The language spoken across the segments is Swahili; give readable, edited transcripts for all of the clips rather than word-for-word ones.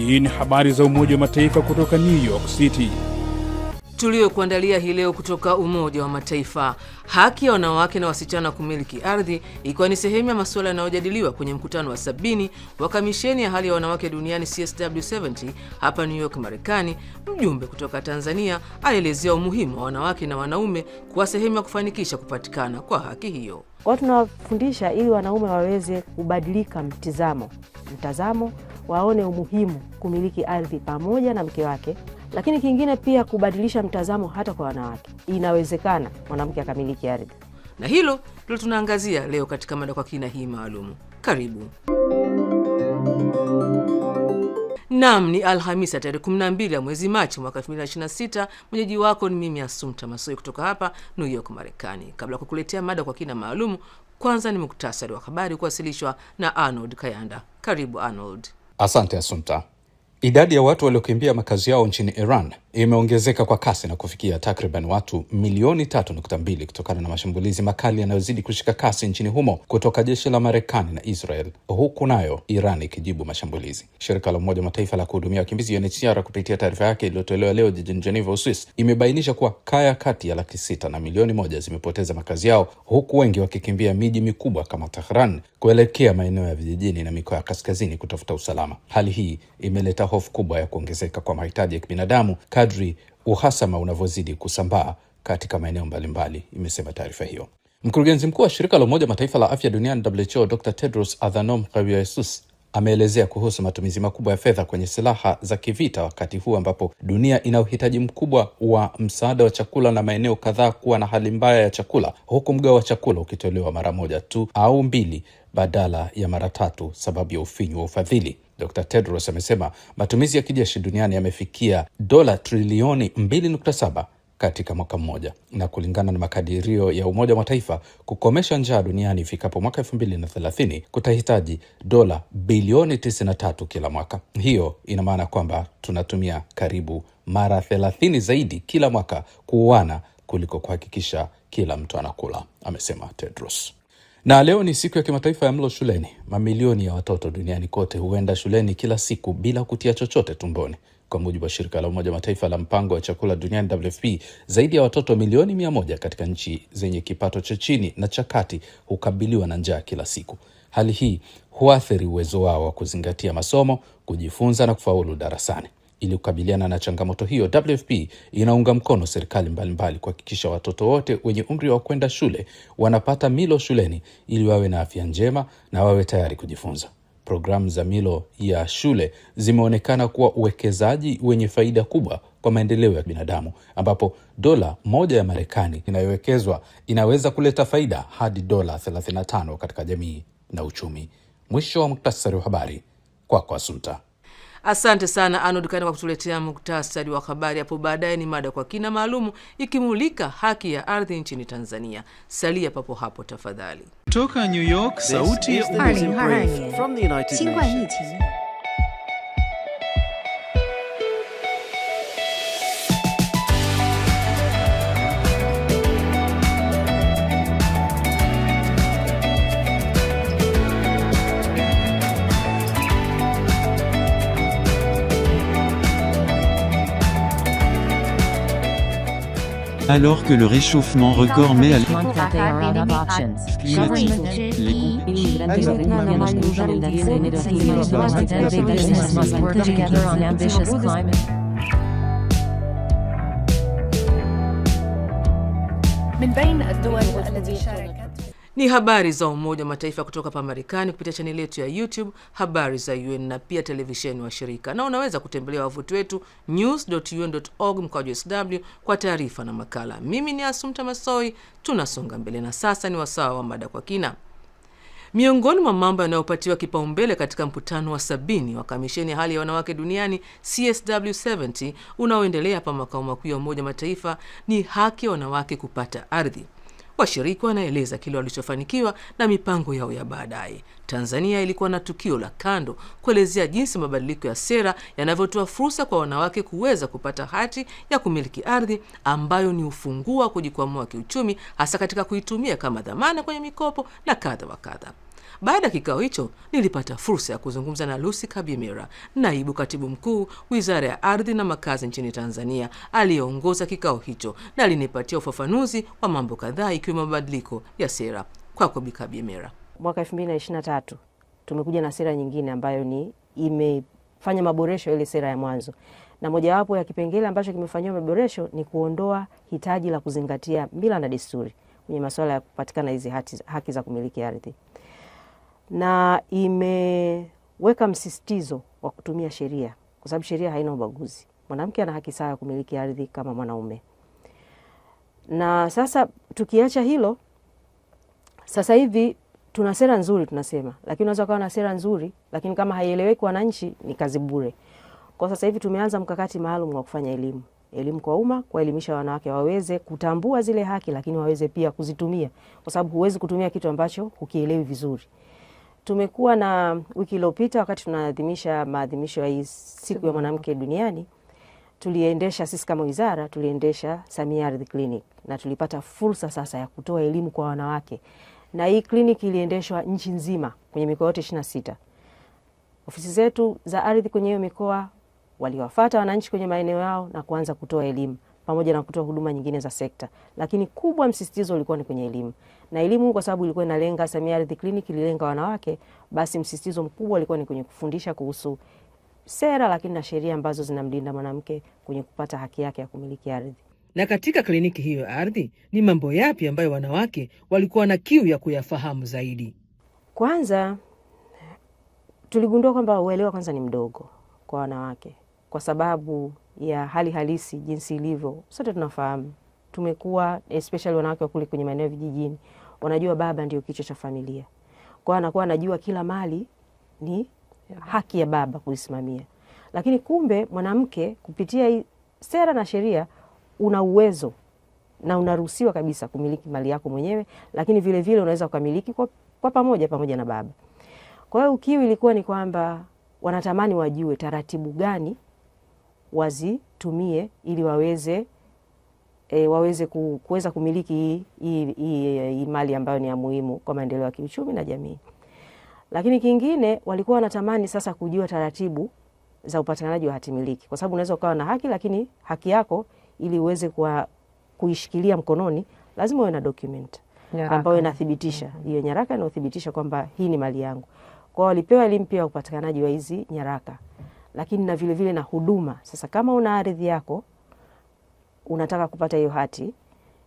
Hii ni habari za Umoja wa Mataifa kutoka New York City. Tuliokuandalia hii leo kutoka Umoja wa Mataifa. Haki ya wanawake na wasichana kumiliki ardhi ikiwa ni sehemu ya masuala yanayojadiliwa kwenye mkutano wa 70 wa kamisheni ya hali ya wanawake duniani CSW70 hapa New York, Marekani. Mjumbe kutoka Tanzania aelezea umuhimu wa wanawake na wanaume kuwa sehemu ya kufanikisha kupatikana kwa haki hiyo. Kwa tunawafundisha ili wanaume waweze kubadilika mtazamo, waone umuhimu kumiliki ardhi pamoja na mke wake. Lakini kingine pia kubadilisha mtazamo hata kwa wanawake. Inawezekana mwanamke akamiliki ardhi. Na hilo ndilo tunaangazia leo katika mada kwa kina hii maalumu. Karibu. Naam, ni Alhamisi tarehe 12 ya mwezi Machi mwaka 2026. Mwenyeji wako ni mimi Asumta Masoi kutoka hapa New York, Marekani. Kabla ya kukuletea mada kwa kina maalumu, kwanza ni muktasari wa habari kuwasilishwa na Arnold Kayanda. Karibu Arnold. Asante Asumta. Idadi ya watu waliokimbia makazi yao nchini Iran imeongezeka kwa kasi na kufikia takriban watu milioni 3.2 kutokana na mashambulizi makali yanayozidi kushika kasi nchini humo kutoka jeshi la Marekani na Israel, huku nayo Iran ikijibu mashambulizi. Shirika la Umoja wa Mataifa la kuhudumia wakimbizi UNHCR kupitia taarifa yake iliyotolewa leo jijini Geneva, Uswisi, imebainisha kuwa kaya kati ya 600,000 na milioni 1 zimepoteza makazi yao, huku wengi wakikimbia miji mikubwa kama Tehran kuelekea maeneo ya vijijini na mikoa ya kaskazini kutafuta usalama. Hali hii imeleta hofu kubwa ya kuongezeka kwa mahitaji ya kibinadamu kadri uhasama unavyozidi kusambaa katika maeneo mbalimbali, imesema taarifa hiyo. Mkurugenzi mkuu wa shirika la Umoja wa Mataifa la afya duniani WHO, Dr. Tedros Adhanom Ghebreyesus, ameelezea kuhusu matumizi makubwa ya fedha kwenye silaha za kivita wakati huu ambapo dunia ina uhitaji mkubwa wa msaada wa chakula na maeneo kadhaa kuwa na hali mbaya ya chakula, huku mgao wa chakula ukitolewa mara moja tu au mbili badala ya mara tatu sababu ya ufinyu wa ufadhili. Dr. Tedros amesema matumizi ya kijeshi duniani yamefikia dola trilioni 2.7 katika mwaka mmoja, na kulingana na makadirio ya Umoja wa Mataifa, kukomesha njaa duniani ifikapo mwaka 2030 kutahitaji dola bilioni 93 kila mwaka. Hiyo ina maana kwamba tunatumia karibu mara 30 zaidi kila mwaka kuuana kuliko kuhakikisha kila mtu anakula, amesema Tedros. Na leo ni siku ya kimataifa ya mlo shuleni. Mamilioni ya watoto duniani kote huenda shuleni kila siku bila kutia chochote tumboni. Kwa mujibu wa shirika la Umoja wa Mataifa la mpango wa chakula duniani WFP, zaidi ya watoto milioni 100 katika nchi zenye kipato cha chini na cha kati hukabiliwa na njaa kila siku. Hali hii huathiri uwezo wao wa kuzingatia masomo, kujifunza na kufaulu darasani. Ili kukabiliana na changamoto hiyo, WFP inaunga mkono serikali mbalimbali kuhakikisha watoto wote wenye umri wa kwenda shule wanapata milo shuleni ili wawe na afya njema na wawe tayari kujifunza. Programu za milo ya shule zimeonekana kuwa uwekezaji wenye faida kubwa kwa maendeleo ya binadamu, ambapo dola moja ya Marekani inayowekezwa inaweza kuleta faida hadi dola 35 katika jamii na uchumi. Mwisho wa muktasari wa habari. Kwako Asumta. Asante sana Arnold kwa kutuletea muktasari wa habari. Hapo baadaye ni mada kwa kina maalumu ikimulika haki ya ardhi nchini Tanzania. Salia papo hapo tafadhali. Kutoka New York, sauti ya from the United Nations. Alors que le réchauffement record met à Ni habari za Umoja wa Mataifa kutoka hapa Marekani kupitia chaneli yetu ya YouTube Habari za UN na pia televisheni wa shirika. Na unaweza kutembelea wavuti wetu news.un.org/sw kwa taarifa na makala. Mimi ni Asumta Masoi, tunasonga mbele na sasa ni wasaa wa mada kwa kina. Miongoni mwa mambo yanayopatiwa kipaumbele katika mkutano wa 70 wa kamisheni ya hali ya wanawake duniani CSW70 unaoendelea hapa makao makuu ya Umoja wa Mataifa ni haki ya wanawake kupata ardhi. Washiriki wanaeleza kile walichofanikiwa na mipango yao ya baadaye. Tanzania ilikuwa na tukio la kando kuelezea jinsi mabadiliko ya sera yanavyotoa fursa kwa wanawake kuweza kupata hati ya kumiliki ardhi ambayo ni ufunguo wa kujikwamua kiuchumi, hasa katika kuitumia kama dhamana kwenye mikopo na kadha wa kadha. Baada ya kikao hicho, nilipata fursa ya kuzungumza na Lucy Kabimira, naibu katibu mkuu Wizara ya Ardhi na Makazi nchini Tanzania, aliyeongoza kikao hicho, na alinipatia ufafanuzi wa mambo kadhaa ikiwemo mabadiliko ya sera. Kwako Bi Kabimira. Mwaka 2023 tumekuja na sera nyingine ambayo imefanya maboresho ile sera ya mwanzo. Na mojawapo ya kipengele ambacho kimefanywa maboresho ni kuondoa hitaji la kuzingatia mila na desturi kwenye masuala ya kupatikana hizi haki za kumiliki ardhi. Na imeweka msisitizo wa kutumia sheria, kwa sababu sheria haina ubaguzi. Mwanamke ana haki sawa ya kumiliki ardhi kama mwanaume. Na sasa tukiacha hilo, sasa hivi tuna sera nzuri tunasema, lakini unaweza kuwa na sera nzuri lakini kama haieleweki wananchi ni kazi bure. Kwa sasa hivi tumeanza mkakati maalum wa kufanya elimu kwa umma, kuelimisha wanawake waweze kutambua zile haki lakini waweze pia kuzitumia, kwa sababu huwezi kutumia kitu ambacho hukielewi vizuri. Tumekuwa na wiki iliyopita wakati tunaadhimisha maadhimisho ya siku ya mwanamke duniani, tuliendesha sisi kama wizara, tuliendesha Samia Ardhi Clinic na tulipata fursa sasa ya kutoa elimu kwa wanawake. Na hii clinic iliendeshwa nchi nzima kwenye mikoa yote 26. Ofisi zetu za ardhi kwenye hiyo mikoa waliwafuata wananchi kwenye maeneo yao na kuanza kutoa elimu pamoja na kutoa huduma nyingine za sekta. Lakini kubwa msisitizo ulikuwa ni kwenye elimu. Na elimu kwa sababu ilikuwa inalenga, Samia Ardhi Clinic ililenga wanawake, basi msisitizo mkubwa ulikuwa ni kwenye kufundisha kuhusu sera lakini na sheria ambazo zinamlinda mwanamke kwenye kupata haki yake ya kumiliki ardhi. Na katika kliniki hiyo ya ardhi, ni mambo yapi ambayo wanawake walikuwa na kiu ya kuyafahamu zaidi? Kwanza tuligundua kwamba uelewa kwanza ni mdogo kwa wanawake, kwa sababu ya hali halisi jinsi ilivyo. Sote tunafahamu, tumekuwa especially wanawake wa kule kwenye maeneo vijijini, wanajua baba ndio kichwa cha familia. Kwa hiyo anakuwa anajua kila mali ni haki ya baba kuisimamia. Lakini kumbe mwanamke kupitia sera na sheria una uwezo na unaruhusiwa kabisa kumiliki mali yako mwenyewe, lakini vile vile unaweza kumiliki kwa pamoja na baba. Kwa hiyo ukiwa ilikuwa ni kwamba wanatamani wajue taratibu gani wazitumie ili waweze kuweza kumiliki hii mali ambayo ni ya muhimu kwa maendeleo ya kiuchumi na jamii. Lakini kingine walikuwa wanatamani sasa kujua taratibu za upatikanaji wa hati miliki, kwa sababu unaweza ukawa na haki lakini haki yako ili uweze kuishikilia mkononi lazima uwe na document ambayo inathibitisha hiyo nyaraka inathibitisha kwamba hii ni mali yangu. Kwa hiyo walipewa elimu pia upatikanaji wa hizi nyaraka, lakini na vile vile na huduma. Sasa kama una ardhi yako unataka kupata hiyo hati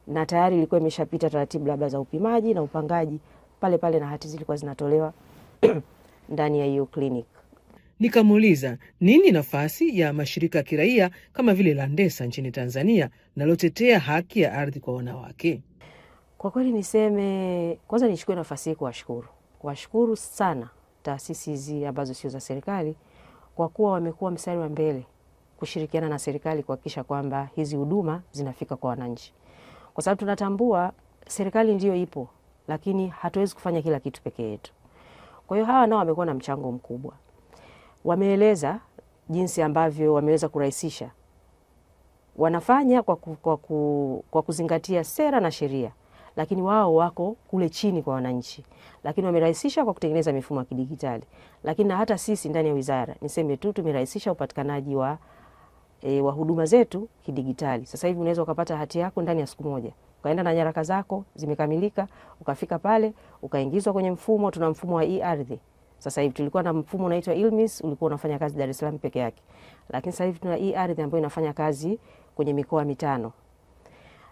na tayari ilikuwa imeshapita taratibu labda za upimaji na upangaji, pale na hati zilikuwa zinatolewa ndani ya hiyo clinic. Nikamuuliza nini nafasi ya mashirika ya kiraia kama vile Landesa nchini Tanzania nalotetea haki ya ardhi kwa wanawake. Kwa kweli niseme, kwanza nichukue nafasi hii kuwashukuru sana taasisi hizi ambazo sio za serikali, kwa kuwa wamekuwa mstari wa mbele kushirikiana na serikali kuhakikisha kwamba hizi huduma zinafika kwa wananchi. Kwa sababu tunatambua serikali ndio ipo, lakini hatuwezi kufanya kila kitu peke yetu. Kwa hiyo hawa nao wamekuwa na mchango mkubwa. Wameeleza jinsi ambavyo wameweza kurahisisha. Wanafanya kwa kuzingatia sera na sheria, lakini wao wako kule chini kwa wananchi. Lakini wamerahisisha kwa kutengeneza mifumo ya kidijitali. Lakini na hata sisi ndani ya wizara, niseme tu tumerahisisha upatikanaji wa huduma zetu kidijitali. Sasa hivi unaweza ukapata hati yako ndani ya siku moja. Ukaenda na nyaraka zako zimekamilika, ukafika pale, ukaingizwa kwenye mfumo. Tuna mfumo wa e-ardhi. Sasa hivi tulikuwa na mfumo unaitwa ILMIS, ulikuwa unafanya kazi Dar es Salaam peke yake. Lakini sasa hivi tuna e-ardhi ambayo inafanya kazi kwenye mikoa 5.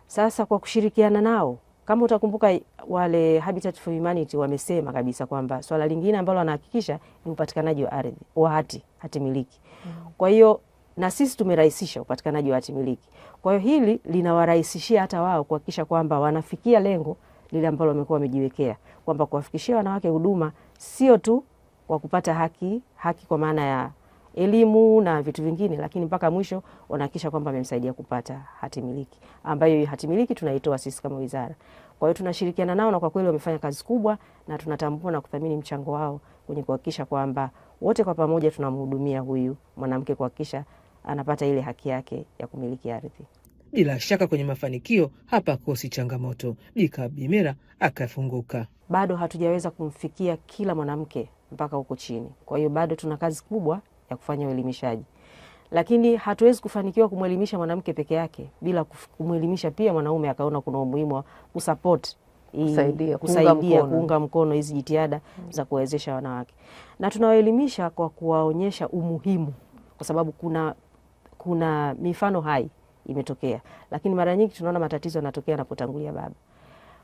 Sasa kwa kushirikiana nao, kama utakumbuka wale Habitat for Humanity wamesema kabisa kwamba swala lingine ambalo wanahakikisha ni upatikanaji wa ardhi, wa hati miliki. Kwa hiyo na sisi tumerahisisha upatikanaji wa hati miliki. Kwa hiyo hili linawarahisishia hata wao kuhakikisha kwamba wanafikia lengo lile ambalo wamekuwa wamejiwekea, kwamba kuwafikishia wanawake huduma sio tu kwa kupata haki kwa maana ya elimu na vitu vingine, lakini mpaka mwisho wanahakikisha kwamba wamemsaidia kupata hati miliki, ambayo hati miliki tunaitoa sisi kama wizara. Kwa hiyo tunashirikiana nao na kwa kweli wamefanya kazi kubwa, na tunatambua na kuthamini mchango wao kwenye kuhakikisha kwamba wote kwa pamoja tunamhudumia huyu mwanamke kuhakikisha anapata ile haki yake ya kumiliki ardhi. Bila shaka kwenye mafanikio hapa kosi changamoto. Bika Bimera akafunguka. Bado hatujaweza kumfikia kila mwanamke mpaka huko chini. Kwa hiyo bado tuna kazi kubwa ya kufanya uelimishaji. Lakini hatuwezi kufanikiwa kumwelimisha mwanamke peke yake bila kumwelimisha pia mwanaume akaona kuna umuhimu wa kusupport, kusaidia kuunga mkono hizi jitihada za kuwezesha wanawake. Na tunawaelimisha kwa kuwaonyesha umuhimu, kwa sababu kuna mifano hai imetokea. Lakini mara nyingi tunaona matatizo yanatokea yanapotangulia baba.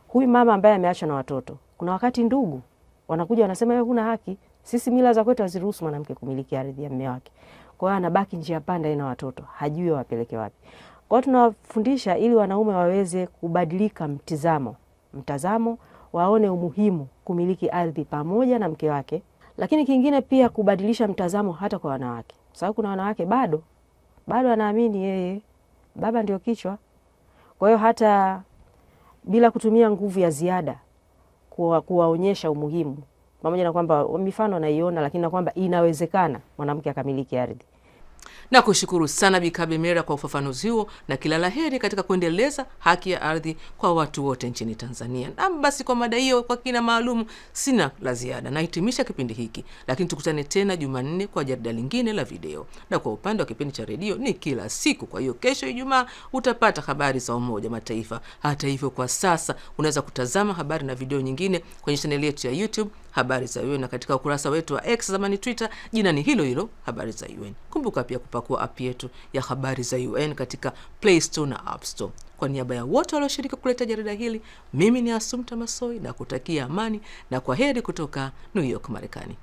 Huyu mama ambaye ameachwa na watoto, kuna wakati ndugu wanakuja wanasema wewe huna haki. Sisi mila za kwetu haziruhusu mwanamke kumiliki ardhi ya mume wake. Kwa hiyo anabaki njia panda na watoto, hajui wapeleke wapi. Kwa hiyo tunawafundisha ili wanaume waweze kubadilika mtazamo, waone umuhimu kumiliki ardhi pamoja na mke wake. Lakini kingine pia kubadilisha mtazamo hata kwa wanawake. Kwa sababu kuna wanawake bado anaamini yeye baba ndio kichwa. Kwa hiyo hata bila kutumia nguvu ya ziada kuwaonyesha umuhimu, pamoja na kwamba mifano naiona, lakini na kwamba inawezekana mwanamke akamiliki ardhi. Na kushukuru sana Bika Bimera kwa ufafanuzi huo, na kila laheri katika kuendeleza haki ya ardhi kwa watu wote nchini Tanzania. Na basi kwa mada hiyo kwa kina maalum sina la ziada. Nahitimisha kipindi hiki, lakini tukutane tena Jumanne kwa jarida lingine la video. Na kwa upande wa kipindi cha redio ni kila siku. Kwa hiyo kesho Ijumaa utapata habari za Umoja Mataifa. Hata hivyo kwa sasa unaweza kutazama habari na video nyingine kwenye chaneli yetu ya YouTube Habari za UN, na katika ukurasa wetu wa X zamani Twitter jina ni hilo hilo Habari za UN. Kumbuka pia kupakua app yetu ya Habari za UN katika Play Store na App Store. Kwa niaba ya wote walioshiriki kuleta jarida hili, mimi ni Assumpta Massoi na kutakia amani na kwaheri kutoka New York, Marekani.